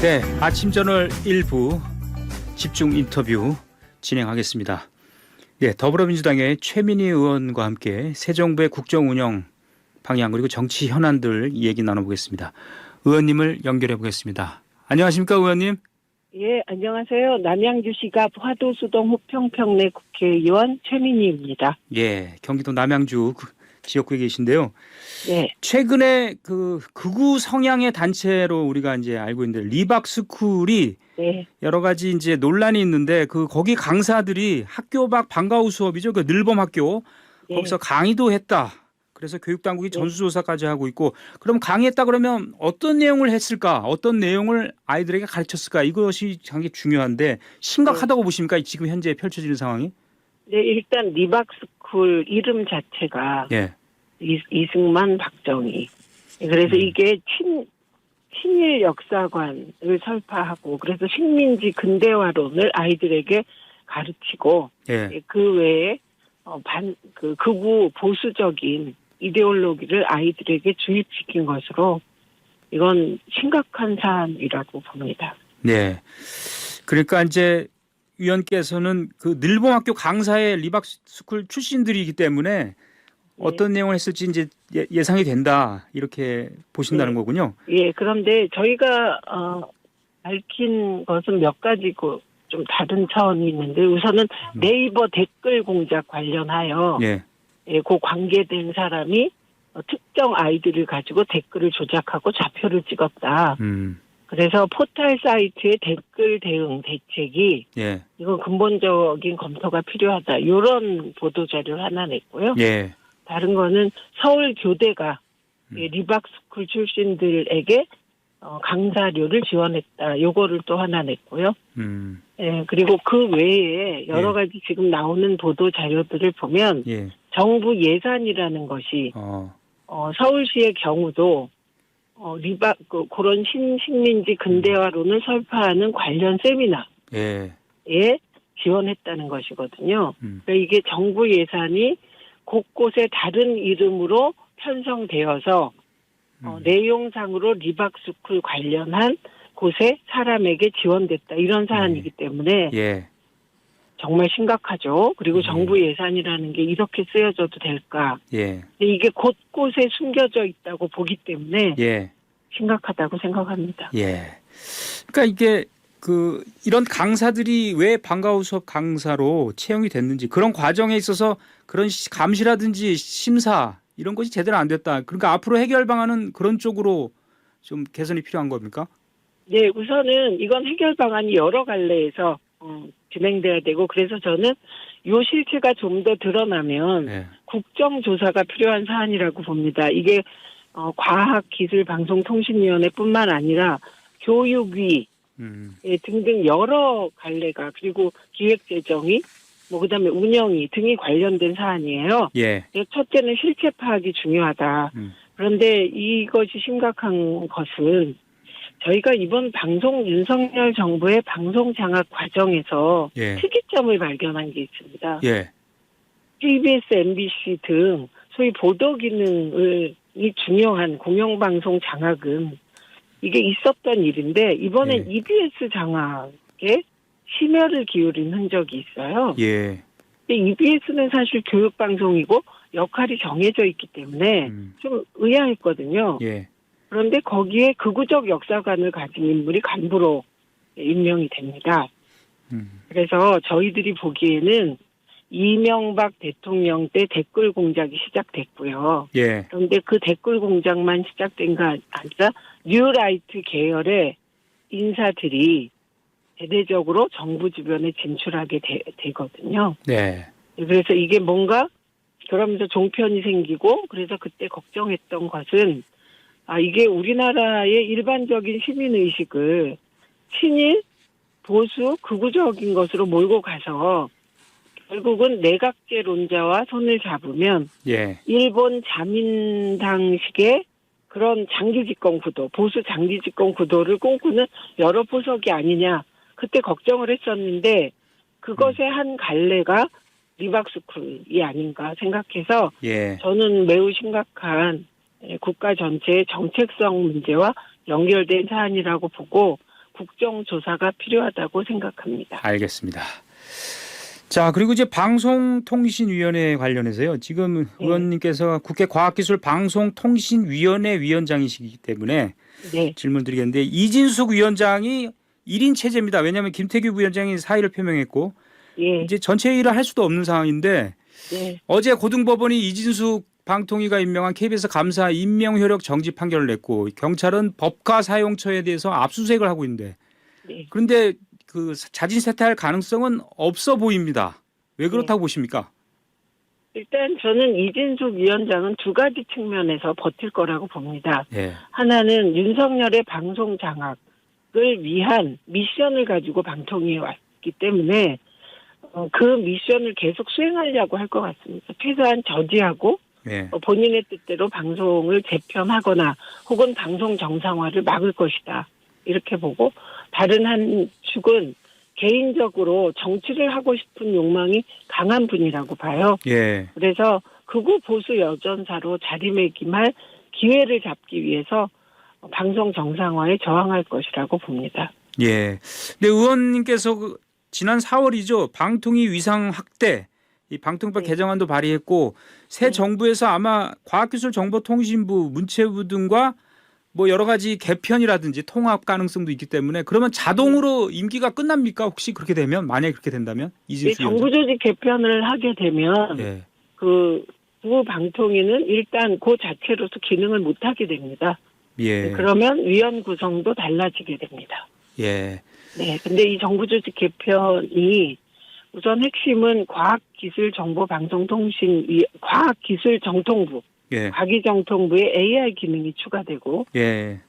네, 아침 저널 1부 집중 인터뷰 진행하겠습니다. 네, 더불어민주당의 최민희 의원과 함께 새 정부의 국정 운영 방향 그리고 정치 현안들 얘기 나눠보겠습니다. 의원님을 연결해 보겠습니다. 안녕하십니까, 의원님? 예, 안녕하세요. 남양주시가 화도수동 호평평내 국회의원 최민희입니다. 예, 경기도 남양주 지역구에 계신데요. 네. 최근에 그 극우 성향의 단체로 우리가 이제 알고 있는데 리박스쿨이 네. 여러 가지 이제 논란이 있는데 거기 강사들이 학교 밖 방과후 수업이죠. 그 늘봄 학교 네. 거기서 강의도 했다. 그래서 교육당국이 전수조사까지 하고 있고 그럼 강의했다 그러면 어떤 내용을 했을까? 어떤 내용을 아이들에게 가르쳤을까? 이것이 굉장히 중요한데 심각하다고 보십니까? 지금 현재 펼쳐지는 상황이? 네, 일단 리박스쿨 이름 자체가 예. 이승만 박정희. 그래서 이게 친일 역사관을 설파하고 그래서 식민지 근대화론을 아이들에게 가르치고 예. 그 외에 극우 보수적인 이데올로기를 아이들에게 주입시킨 것으로 이건 심각한 사안이라고 봅니다. 네. 그러니까 이제 위원께서는 그 늘봄학교 강사의 리박스쿨 출신들이기 때문에 어떤 내용을 했을지 이제 예상이 된다 이렇게 보신다는 거군요. 예, 그런데 저희가 밝힌 것은 몇 가지고 좀 다른 차원이 있는데 우선은 네이버 댓글 공작 관련하여 예. 그 관계된 사람이 특정 아이들을 가지고 댓글을 조작하고 좌표를 찍었다. 그래서 포털 사이트의 댓글 대응 대책이 예. 이건 근본적인 검토가 필요하다. 이런 보도 자료를 하나 냈고요. 예. 다른 거는 서울 교대가 리박스쿨 출신들에게 강사료를 지원했다. 요거를 또 하나 냈고요. 예, 그리고 그 외에 여러 가지 지금 나오는 보도 자료들을 보면 예. 정부 예산이라는 것이 서울시의 경우도 그런 신식민지 근대화론을 설파하는 관련 세미나에 지원했다는 것이거든요. 그러니까 이게 정부 예산이 곳곳에 다른 이름으로 편성되어서 내용상으로 리박스쿨 관련한 곳에 사람에게 지원됐다. 이런 사안이기 때문에 정말 심각하죠. 그리고 정부 예산이라는 게 이렇게 쓰여져도 될까. 근데 이게 곳곳에 숨겨져 있다고 보기 때문에 심각하다고 생각합니다. 그러니까 이게 이런 강사들이 왜 방과후 수업 강사로 채용이 됐는지 그런 과정에 있어서 그런 감시라든지 심사 이런 것이 제대로 안 됐다. 그러니까 앞으로 해결 방안은 그런 쪽으로 좀 개선이 필요한 겁니까? 네, 우선은 이건 해결 방안이 여러 갈래에서 진행돼야 되고 그래서 저는 요 실체가 좀 더 드러나면 국정조사가 필요한 사안이라고 봅니다. 이게 과학기술방송통신위원회뿐만 아니라 교육위 등등 여러 갈래가 그리고 기획재정이 그다음에 운영이 등이 관련된 사안이에요. 첫째는 실체 파악이 중요하다. 그런데 이것이 심각한 것은 저희가 이번 윤석열 정부의 방송 장악 과정에서 특이점을 발견한 게 있습니다. CBS, MBC 등 소위 보도 기능이 중요한 공영방송 장악은 이게 있었던 일인데 이번엔 EBS 장악에 심혈을 기울인 흔적이 있어요. 근데 EBS는 사실 교육방송이고 역할이 정해져 있기 때문에 좀 의아했거든요. 그런데 거기에 극우적 역사관을 가진 인물이 간부로 임명이 됩니다. 그래서 저희들이 보기에는 이명박 대통령 때 댓글 공작이 시작됐고요. 그런데 그 댓글 공작만 시작된 거 아니라 뉴라이트 계열의 인사들이 대대적으로 정부 주변에 진출하게 되거든요. 그래서 이게 뭔가 그러면서 종편이 생기고 그래서 그때 걱정했던 것은 이게 우리나라의 일반적인 시민의식을 친일, 보수, 극우적인 것으로 몰고 가서 결국은 내각제론자와 손을 잡으면 일본 자민당식의 그런 장기집권 구도, 보수 장기집권 구도를 꿈꾸는 여러 포석이 아니냐. 그때 걱정을 했었는데 그것의 한 갈래가 리박스쿨이 아닌가 생각해서 저는 매우 심각한 국가 전체의 정책성 문제와 연결된 사안이라고 보고 국정조사가 필요하다고 생각합니다. 알겠습니다. 자, 그리고 이제 방송통신위원회 관련해서요. 지금 의원님께서 국회 과학기술방송통신위원회 위원장이시기 때문에 네. 질문 드리겠는데 이진숙 위원장이 1인 체제입니다. 왜냐하면 김태규 부위원장이 사의를 표명했고 예. 이제 전체 회의를 할 수도 없는 상황인데 네. 어제 고등법원이 이진숙 방통위가 임명한 KBS 감사 임명 효력 정지 판결을 냈고 경찰은 법과 사용처에 대해서 압수수색을 하고 있는데 네. 그런데 그 자진 사퇴할 가능성은 없어 보입니다. 왜 그렇다고 보십니까? 일단 저는 이진숙 위원장은 두 가지 측면에서 버틸 거라고 봅니다. 예. 하나는 윤석열의 방송 장악을 위한 미션을 가지고 방통위에 왔기 때문에 그 미션을 계속 수행하려고 할 것 같습니다. 최소한 저지하고 예. 본인의 뜻대로 방송을 재편하거나 혹은 방송 정상화를 막을 것이다. 이렇게 보고 다른 한 축은 개인적으로 정치를 하고 싶은 욕망이 강한 분이라고 봐요. 예. 그래서 극우 보수 여전사로 자리매김할 기회를 잡기 위해서 방송 정상화에 저항할 것이라고 봅니다. 예. 근데 의원님께서 지난 4월이죠. 방통위 위상 확대 이 방통위법 네. 개정안도 발의했고 새 네. 정부에서 아마 과학기술정보통신부, 문체부 등과 뭐 여러 가지 개편이라든지 통합 가능성도 있기 때문에 그러면 자동으로 임기가 끝납니까? 혹시 그렇게 되면 만약에 그렇게 된다면 이진수 위원장. 정부 조직 개편을 하게 되면 예. 그 방통위는 일단 그 자체로서 기능을 못 하게 됩니다. 예. 그러면 위원 구성도 달라지게 됩니다. 예. 네, 근데 이 정부 조직 개편이 우선 핵심은 과학기술정통부, 예. 과기정통부에 AI 기능이 추가되고, 예.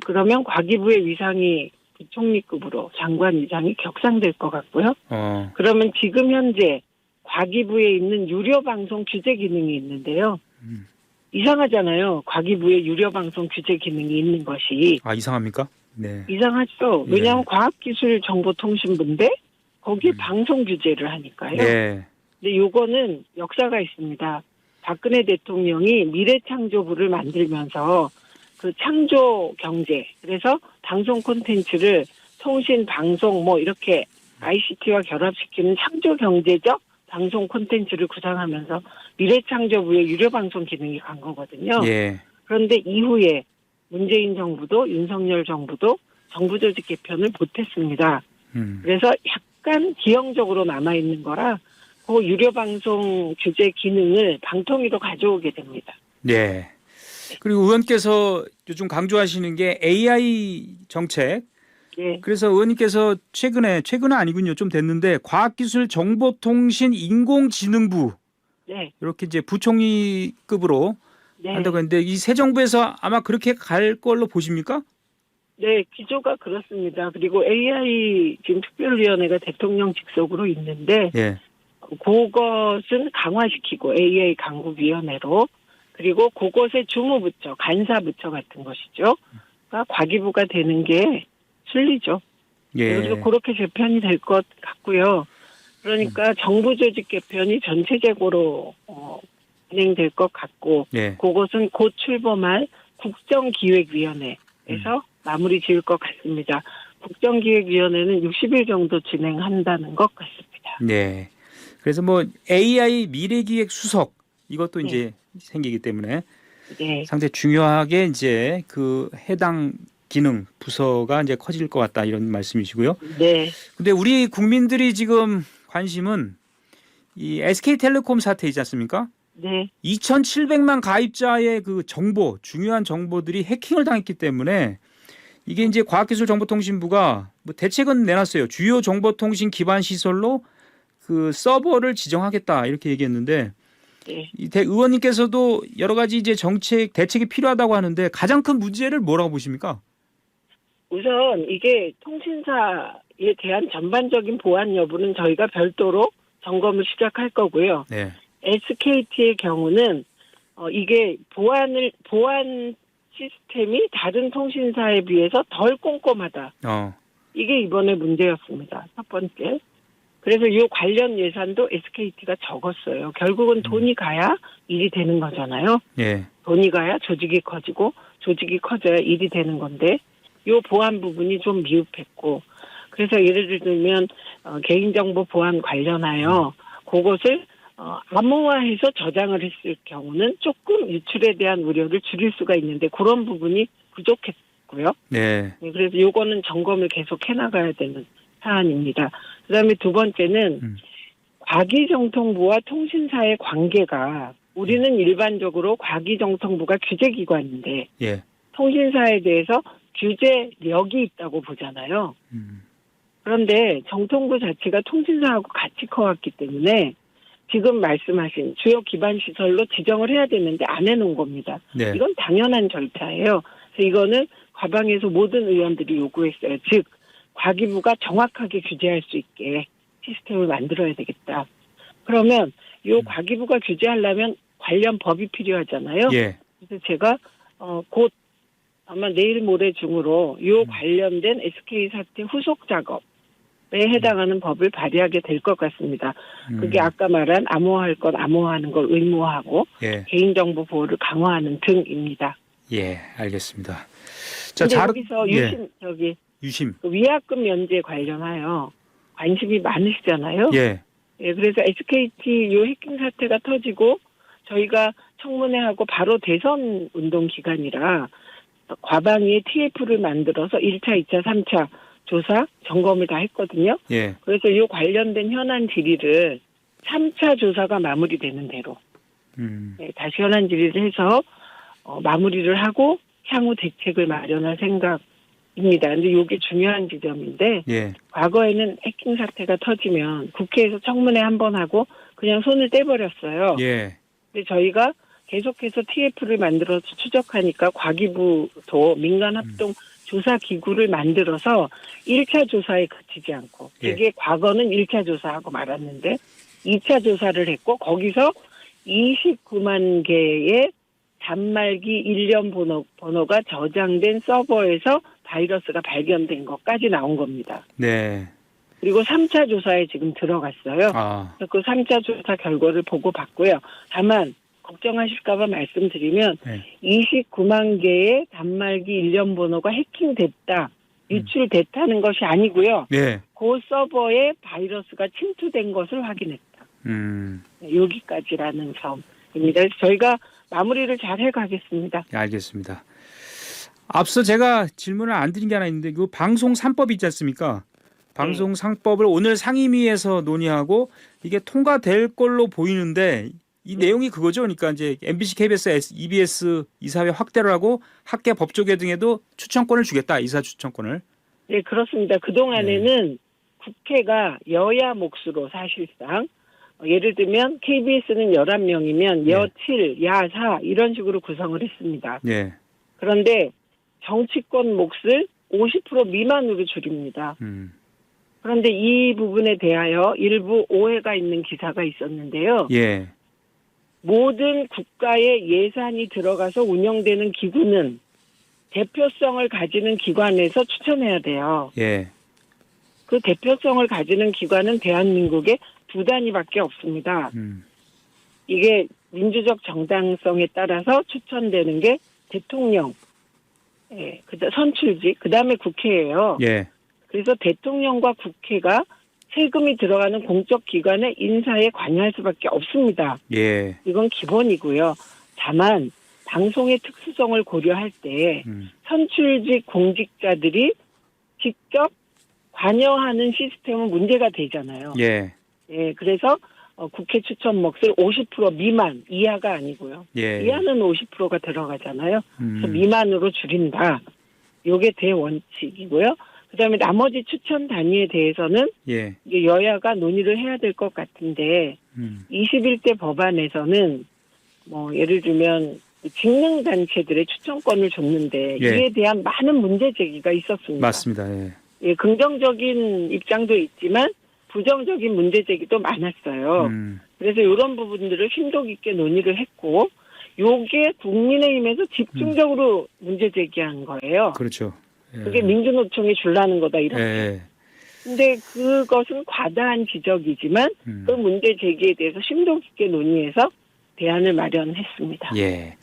그러면 과기부의 위상이 부총리급으로 장관 위상이 격상될 것 같고요. 그러면 지금 현재 과기부에 있는 유료방송 규제 기능이 있는데요. 이상하잖아요. 과기부에 유료방송 규제 기능이 있는 것이. 아, 이상합니까? 네. 이상하죠. 예. 왜냐하면 과학기술정보통신부인데 거기에 방송 규제를 하니까요. 예. 근데 요거는 역사가 있습니다. 박근혜 대통령이 미래창조부를 만들면서 그 창조 경제, 그래서 방송 콘텐츠를 통신, 방송 뭐 이렇게 ICT와 결합시키는 창조 경제적 방송 콘텐츠를 구상하면서 미래창조부의 유료방송 기능이 간 거거든요. 예. 그런데 이후에 문재인 정부도 윤석열 정부도 정부 조직 개편을 못했습니다. 그래서 약간 기형적으로 남아있는 거라 그 유료방송 규제 기능을 방통위로 가져오게 됩니다. 네. 그리고 의원께서 요즘 강조하시는 게 AI 정책. 네. 그래서 의원님께서 최근은 아니군요. 좀 됐는데 과학기술정보통신 인공지능부 네. 이렇게 이제 부총리급으로 네. 한다고 했는데 이 새 정부에서 아마 그렇게 갈 걸로 보십니까? 네, 기조가 그렇습니다. 그리고 AI 지금 특별위원회가 대통령 직속으로 있는데 예. 그것은 강화시키고 AI 강국위원회로 그리고 그것의 주무부처, 간사부처 같은 것이죠. 그러니까 과기부가 되는 게 순리죠. 예. 그래서 그렇게 개편이 될 것 같고요. 그러니까 정부 조직 개편이 전체적으로 진행될 것 같고 예. 그것은 곧 출범할 국정기획위원회에서 마무리 지을 것 같습니다. 국정기획위원회는 60일 정도 진행한다는 것 같습니다. 네. 그래서 뭐 AI 미래기획 수석 이것도 네. 이제 생기기 때문에 네. 상당히 중요하게 이제 그 해당 기능 부서가 이제 커질 것 같다 이런 말씀이시고요. 네. 근데 우리 국민들이 지금 관심은 이 SK텔레콤 사태이지 않습니까? 네. 2,700만 가입자의 그 정보, 중요한 정보들이 해킹을 당했기 때문에 이게 이제 과학기술정보통신부가 뭐 대책은 내놨어요. 주요 정보통신 기반 시설로 그 서버를 지정하겠다 이렇게 얘기했는데 네. 이 의원님께서도 여러 가지 이제 정책 대책이 필요하다고 하는데 가장 큰 문제를 뭐라고 보십니까? 우선 이게 통신사에 대한 전반적인 보안 여부는 저희가 별도로 점검을 시작할 거고요. 네. SKT의 경우는 이게 보안 시스템이 다른 통신사에 비해서 덜 꼼꼼하다. 이게 이번에 문제였습니다. 첫 번째. 그래서 이 관련 예산도 SKT가 적었어요. 결국은 돈이 가야 일이 되는 거잖아요. 예. 돈이 가야 조직이 커지고 조직이 커져야 일이 되는 건데 요 보안 부분이 좀 미흡했고, 그래서 예를 들면 개인정보 보안 관련하여 그것을 암호화해서 저장을 했을 경우는 조금 유출에 대한 우려를 줄일 수가 있는데 그런 부분이 부족했고요. 네. 그래서 요거는 점검을 계속 해나가야 되는 사안입니다. 그다음에 두 번째는 과기정통부와 통신사의 관계가 우리는 일반적으로 과기정통부가 규제기관인데 예. 통신사에 대해서 규제력이 있다고 보잖아요. 그런데 정통부 자체가 통신사하고 같이 커왔기 때문에 지금 말씀하신 주요 기반 시설로 지정을 해야 되는데 안 해놓은 겁니다. 네. 이건 당연한 절차예요. 그래서 이거는 과방에서 모든 의원들이 요구했어요. 즉 과기부가 정확하게 규제할 수 있게 시스템을 만들어야 되겠다. 그러면 요 과기부가 규제하려면 관련 법이 필요하잖아요. 예. 그래서 제가 곧 아마 내일 모레 중으로 요 관련된 SK 사태 후속 작업에 해당하는 법을 발의하게 될 것 같습니다. 그게 아까 말한 암호화할 것 암호화하는 걸 의무화하고 예. 개인정보 보호를 강화하는 등입니다. 예, 알겠습니다. 자, 근데 여기서 유심. 그 위약금 면제 관련하여 관심이 많으시잖아요. 예. 예, 그래서 SKT 요 해킹 사태가 터지고 저희가 청문회하고 바로 대선 운동 기간이라 과방위에 TF를 만들어서 1차, 2차, 3차 조사, 점검을 다 했거든요. 예. 그래서 이 관련된 현안 질의를 3차 조사가 마무리되는 대로 네, 다시 현안 질의를 해서 마무리를 하고 향후 대책을 마련할 생각입니다. 근데 이게 중요한 지점인데 예. 과거에는 해킹 사태가 터지면 국회에서 청문회 한 번 하고 그냥 손을 떼버렸어요. 예. 근데 저희가 계속해서 TF를 만들어서 추적하니까 과기부도 민간합동 조사기구를 만들어서 1차 조사에 그치지 않고 그게 과거는 1차 조사하고 말았는데 2차 조사를 했고 거기서 29만 개의 단말기 일련 번호가 저장된 서버에서 바이러스가 발견된 것까지 나온 겁니다. 네. 그리고 3차 조사에 지금 들어갔어요. 그래서 그 3차 조사 결과를 보고받고요. 다만 걱정하실까 봐 말씀드리면 29만 개의 단말기 일련 번호가 해킹됐다, 유출됐다는 것이 아니고요. 네. 그 서버에 바이러스가 침투된 것을 확인했다. 여기까지라는 점입니다. 그래서 저희가 마무리를 잘 해가겠습니다. 네, 알겠습니다. 앞서 제가 질문을 안 드린 게 하나 있는데 그 방송 3법 있지 않습니까? 방송 3법을 오늘 상임위에서 논의하고 이게 통과될 걸로 보이는데 이 내용이 그거죠. 그러니까 이제 MBC, KBS, EBS 이사회 확대를 하고 학계 법조계 등에도 추천권을 주겠다. 이사 추천권을. 네, 그렇습니다. 그동안에는 국회가 여야 몫으로 사실상 예를 들면 KBS는 11명이면 여 7, 야 4 이런 식으로 구성을 했습니다. 네. 그런데 정치권 몫을 50% 미만으로 줄입니다. 그런데 이 부분에 대하여 일부 오해가 있는 기사가 있었는데요. 예. 모든 국가의 예산이 들어가서 운영되는 기구는 대표성을 가지는 기관에서 추천해야 돼요. 예. 그 대표성을 가지는 기관은 대한민국에 2단위밖에 없습니다. 이게 민주적 정당성에 따라서 추천되는 게 대통령, 선출직, 그 다음에 국회예요. 예. 그래서 대통령과 국회가 세금이 들어가는 공적 기관의 인사에 관여할 수밖에 없습니다. 예. 이건 기본이고요. 다만 방송의 특수성을 고려할 때 선출직 공직자들이 직접 관여하는 시스템은 문제가 되잖아요. 예. 예, 그래서 국회 추천 몫을 50% 미만, 이하가 아니고요. 예. 이하는 50%가 들어가잖아요. 그래서 미만으로 줄인다. 이게 대원칙이고요. 그다음에 나머지 추천 단위에 대해서는 예. 이제 여야가 논의를 해야 될 것 같은데 21대 법안에서는 뭐 예를 들면 직능 단체들의 추천권을 줬는데 이에 대한 많은 문제 제기가 있었습니다. 맞습니다. 예. 예, 긍정적인 입장도 있지만 부정적인 문제 제기도 많았어요. 그래서 이런 부분들을 심도 깊게 논의를 했고 요게 국민의힘에서 집중적으로 문제 제기한 거예요. 그렇죠. 예. 그게 민주노총이 줄라는 거다 이렇게. 예. 근데 그것은 과다한 지적이지만 그 문제 제기에 대해서 심도 깊게 논의해서 대안을 마련했습니다. 예.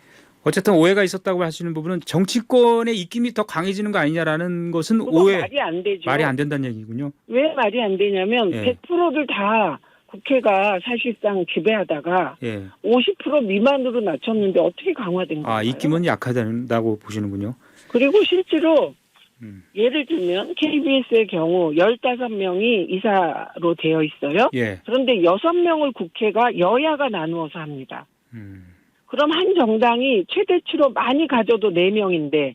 어쨌든 오해가 있었다고 하시는 부분은 정치권의 입김이 더 강해지는 거 아니냐라는 것은 오해 말이 안 되죠. 말이 안 된다는 얘기군요. 왜 말이 안 되냐면 예. 100%를 다 국회가 사실상 지배하다가 예. 50% 미만으로 낮췄는데 어떻게 강화된 건가요? 아, 입김은 약화된다고 보시는군요. 그리고 실제로 음. 예를 들면 KBS의 경우 15명이 이사로 되어 있어요. 예. 그런데 6명을 국회가 여야가 나누어서 합니다. 음. 그럼 한 정당이 최대치로 많이 가져도 4명인데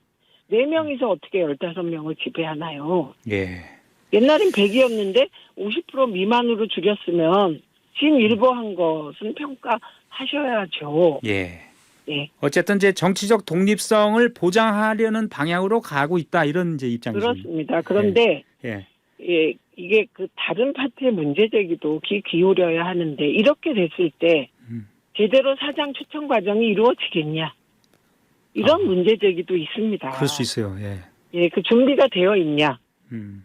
4명이서 어떻게 15명을 지배하나요? 예. 옛날엔 100이었는데 50% 미만으로 줄였으면 진일보한 것은 평가하셔야죠. 예. 예. 어쨌든 이제 정치적 독립성을 보장하려는 방향으로 가고 있다 이런 이제 입장이십니다. 그렇습니다. 그런데 예. 예, 이게 그 다른 파트의 문제 제기도 귀 기울여야 하는데 이렇게 됐을 때 제대로 사장 추천 과정이 이루어지겠냐? 이런 문제 제기도 있습니다. 그럴 수 있어요. 예. 예, 그 준비가 되어 있냐? 음.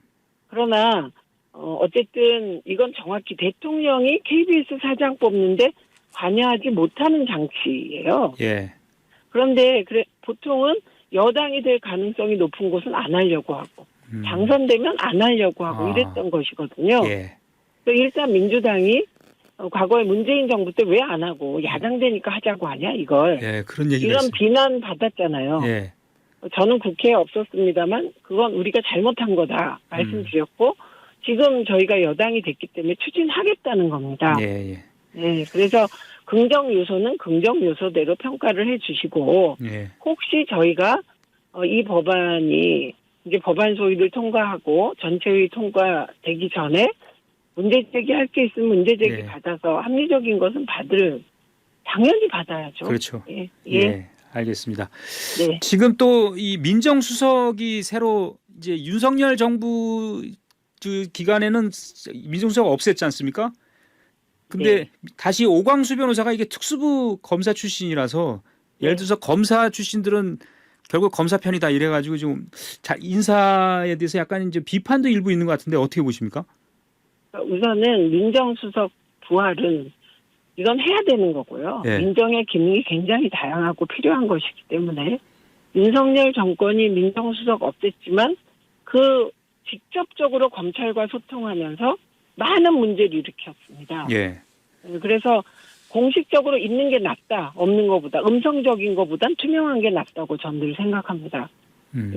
그러나 어쨌든 이건 정확히 대통령이 KBS 사장 뽑는데 관여하지 못하는 장치예요. 예. 그런데 보통은 여당이 될 가능성이 높은 곳은 안 하려고 하고 당선되면 안 하려고 하고 이랬던 것이거든요. 예. 일단 민주당이 과거에 문재인 정부 때 왜 안 하고 야당 되니까 하자고 하냐 이걸. 예, 그런 얘기가 이런 있어요. 비난 받았잖아요. 예. 저는 국회에 없었습니다만 그건 우리가 잘못한 거다 말씀드렸고 지금 저희가 여당이 됐기 때문에 추진하겠다는 겁니다. 예, 예. 네, 그래서 긍정 요소는 긍정 요소대로 평가를 해주시고 예. 혹시 저희가 이 법안이 이제 법안 소위를 통과하고 전체회의 통과되기 전에 문제 제기할 게 있으면 문제 제기 예. 받아서 합리적인 것은 당연히 받아야죠. 그렇죠. 예, 예. 알겠습니다. 네. 지금 또 이 민정수석이 새로 이제 윤석열 정부 그 기간에는 민정수석 없앴지 않습니까? 근데 네. 다시 오광수 변호사가 이게 특수부 검사 출신이라서 예를 들어서 검사 출신들은 결국 검사 편이다 이래가지고 좀 인사에 대해서 약간 이제 비판도 일부 있는 것 같은데 어떻게 보십니까? 우선은 민정수석 부활은 이건 해야 되는 거고요. 예. 민정의 기능이 굉장히 다양하고 필요한 것이기 때문에 윤석열 정권이 민정수석 없앴지만 그 직접적으로 검찰과 소통하면서 많은 문제를 일으켰습니다. 예. 그래서 공식적으로 있는 게 낫다. 없는 것보다 음성적인 것보단 투명한 게 낫다고 저는 늘 생각합니다.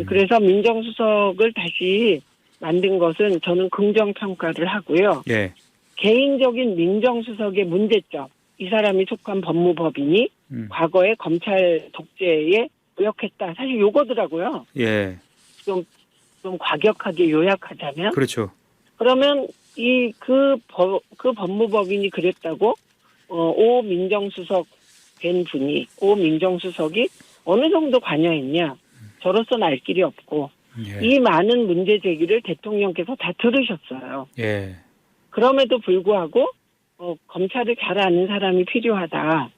그래서 민정수석을 다시 만든 것은 저는 긍정평가를 하고요. 예. 개인적인 민정수석의 문제점, 이 사람이 속한 법무법인이 과거에 검찰 독재에 도역했다. 사실 요거더라고요. 예. 좀 과격하게 요약하자면. 그렇죠. 그러면 그 법무법인이 그랬다고 오 민정수석이 어느 정도 관여했냐? 저로서는 알 길이 없고 예. 이 많은 문제 제기를 대통령께서 다 들으셨어요. 예. 그럼에도 불구하고 검찰을 잘 아는 사람이 필요하다.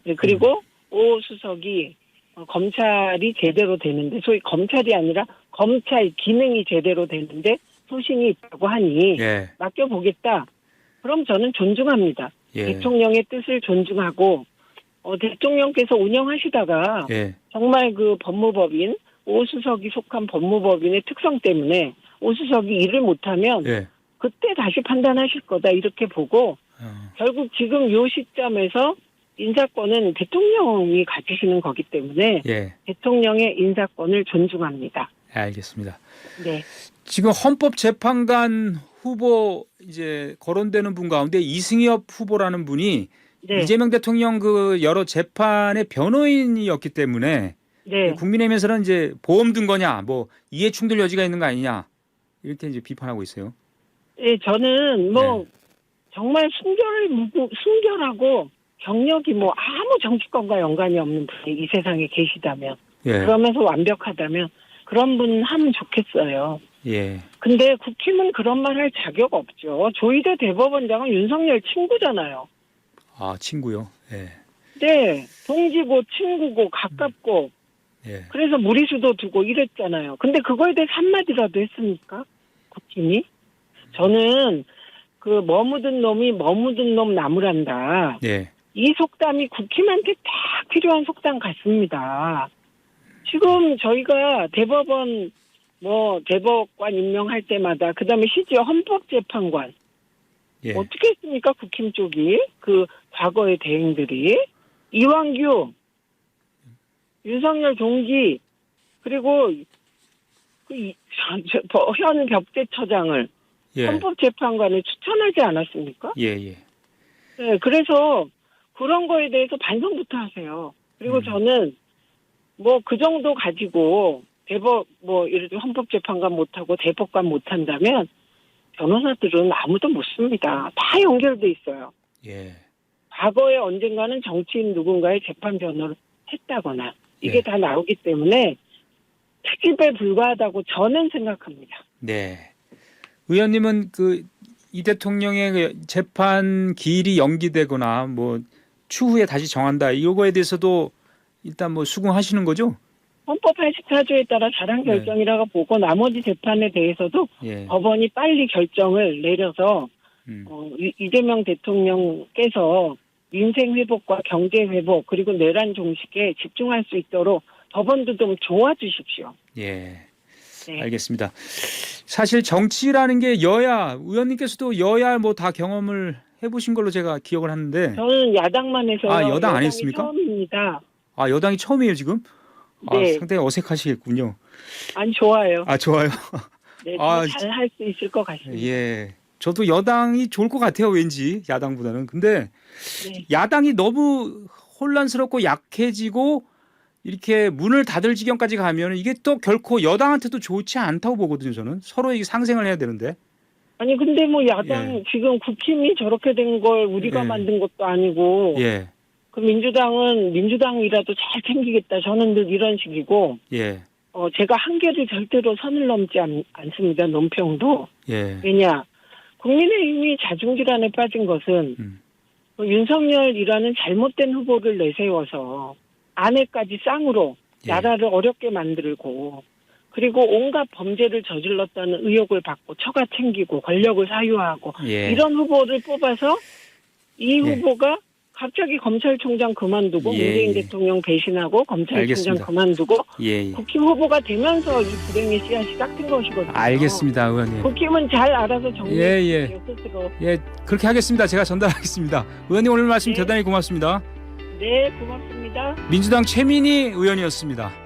네, 그리고 오 수석이 검찰이 제대로 되는데 소위 검찰이 아니라 검찰 기능이 제대로 되는데 소신이 있다고 하니 예. 맡겨보겠다. 그럼 저는 존중합니다. 예. 대통령의 뜻을 존중하고 대통령께서 운영하시다가 예. 정말 그 법무법인 오 수석이 속한 법무법인의 특성 때문에 오 수석이 일을 못하면 예. 그때 다시 판단하실 거다 이렇게 보고 결국 지금 요 시점에서 인사권은 대통령이 가지시는 거기 때문에 예. 대통령의 인사권을 존중합니다. 알겠습니다. 네. 지금 헌법재판관 후보 이제 거론되는 분 가운데 이승엽 후보라는 분이 네. 이재명 대통령 그 여러 재판의 변호인이었기 때문에 네. 국민의힘에서는 이제 보험 든 거냐, 뭐 이해 충돌 여지가 있는 거 아니냐 이렇게 이제 비판하고 있어요. 네, 저는 정말 순결하고 경력이 아무 정치권과 연관이 없는 분이 이 세상에 계시다면 예. 그러면서 완벽하다면 그런 분 하면 좋겠어요. 예. 근데 국힘은 그런 말 할 자격 없죠. 조희대 대법원장은 윤석열 친구잖아요. 아, 친구요. 예. 네, 동지고 친구고 가깝고 예. 그래서 무리수도 두고 이랬잖아요. 근데 그거에 대해서 한마디라도 했습니까? 국힘이? 저는 그 머무든 놈이 머무든 놈 나무란다. 예. 이 속담이 국힘한테 딱 필요한 속담 같습니다. 지금 저희가 대법원 대법관 임명할 때마다 그다음에 심지어 헌법재판관 예. 어떻게 했습니까? 국힘 쪽이 그 과거의 대행들이 이완규, 윤석열 동지 그리고 현 격제처장을 예. 헌법재판관을 추천하지 않았습니까? 예. 예. 네, 그래서 그런 거에 대해서 반성부터 하세요. 그리고 저는 그 정도 가지고 예를 들어 헌법재판관 못하고 대법관 못한다면 변호사들은 아무도 못 씁니다. 다 연결돼 있어요. 예. 과거에 언젠가는 정치인 누군가의 재판 변호를 했다거나 이게 예. 다 나오기 때문에 특집에 불과하다고 저는 생각합니다. 네. 의원님은 이 대통령의 그 재판 기일이 연기되거나 추후에 다시 정한다 이거에 대해서도 일단 수긍하시는 거죠? 헌법 84조에 따라 자랑 결정이라고 보고 나머지 재판에 대해서도 예. 법원이 빨리 결정을 내려서 이재명 대통령께서 민생 회복과 경제 회복 그리고 내란 종식에 집중할 수 있도록 법원도 좀 도와주십시오. 예. 네. 알겠습니다. 사실 정치라는 게 의원님께서도 여야 다 경험을 해보신 걸로 제가 기억을 하는데. 저는 야당만 해서요. 여당 안 여당이 했습니까? 처음입니다. 여당이 처음이에요 지금? 네. 상당히 어색하시겠군요. 아니 좋아요. 좋아요. 네, 잘 할 수 있을 것 같습니다. 예. 저도 여당이 좋을 것 같아요 왠지 야당보다는. 근데 네. 야당이 너무 혼란스럽고 약해지고 이렇게 문을 닫을 지경까지 가면 이게 또 결코 여당한테도 좋지 않다고 보거든요. 저는 서로 이게 상생을 해야 되는데. 아니 근데 야당 지금 국힘이 저렇게 된 걸 우리가 만든 것도 아니고 예. 그 민주당은 민주당이라도 잘 챙기겠다. 저는 늘 이런 식이고 예. 제가 한계를 절대로 선을 넘지 않습니다. 논평도. 예. 왜냐 국민의힘이 자중질환에 빠진 것은 윤석열이라는 잘못된 후보를 내세워서 아내까지 쌍으로 나라를 어렵게 만들고 그리고 온갖 범죄를 저질렀다는 의혹을 받고 처가 챙기고 권력을 사유하고 이런 후보를 뽑아서 이 후보가 갑자기 검찰총장 그만두고 문재인 대통령 배신하고 검찰총장 알겠습니다. 그만두고 예. 국힘 후보가 되면서 이 불행의 씨앗이 싹튼 것이거든요. 알겠습니다, 의원님. 국힘은 잘 알아서 정리해주세요, 스스로. 예, 그렇게 하겠습니다. 제가 전달하겠습니다. 의원님 오늘 말씀 대단히 고맙습니다. 네, 고맙습니다. 민주당 최민희 의원이었습니다.